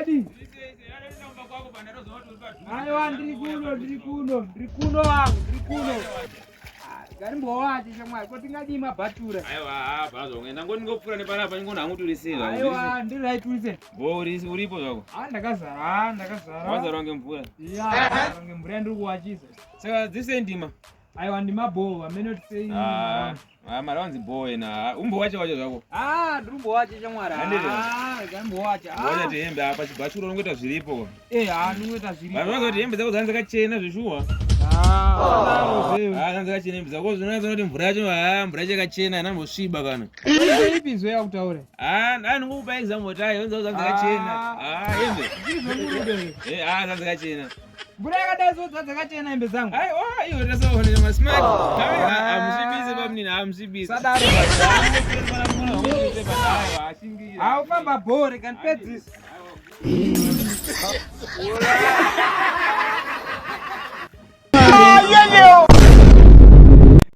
wadi. Aiwa ndiri kuno wangu. Garimbowaje shamwari ko tingadi mabhatura. Aiwa bhazo ngenda ngoni ngopfura nepanapa ngona hanguturisira. Aiwa ndiri raiturise. Uripo zvako? Ndakazara. Wazara ngemvura? Ya, ngemvura ndiri kuwachisa. Saka dzise ndima. Aiwa ndima bhova amene tisei. Mara wanzi boy na umbowacha zvako? Ndiri kumbowacha shamwari. Garimbowacha. Wacha tihembe apa chibhachuro ungoita zviripo. Ndingoita zviripo. Vanhu vakati hembe dzako dzanzi dzakachena zveshuwa. Dzanzi dzakachena hembe dzako zvinoratidza kuti mvura yacho mvura yakachena inambosviba kana. Ipi zvo yakutaura? Ndingokupa example tayo dzanzi dzakachena. Hembe. Dzanzi dzakachena. Mvura yakadai zo dzakachena hembe dzangu. Iwe tasaona masmart. Amusvibise pamunini amusvibise. Sadaro. Aufamba bhore kanipedzisa.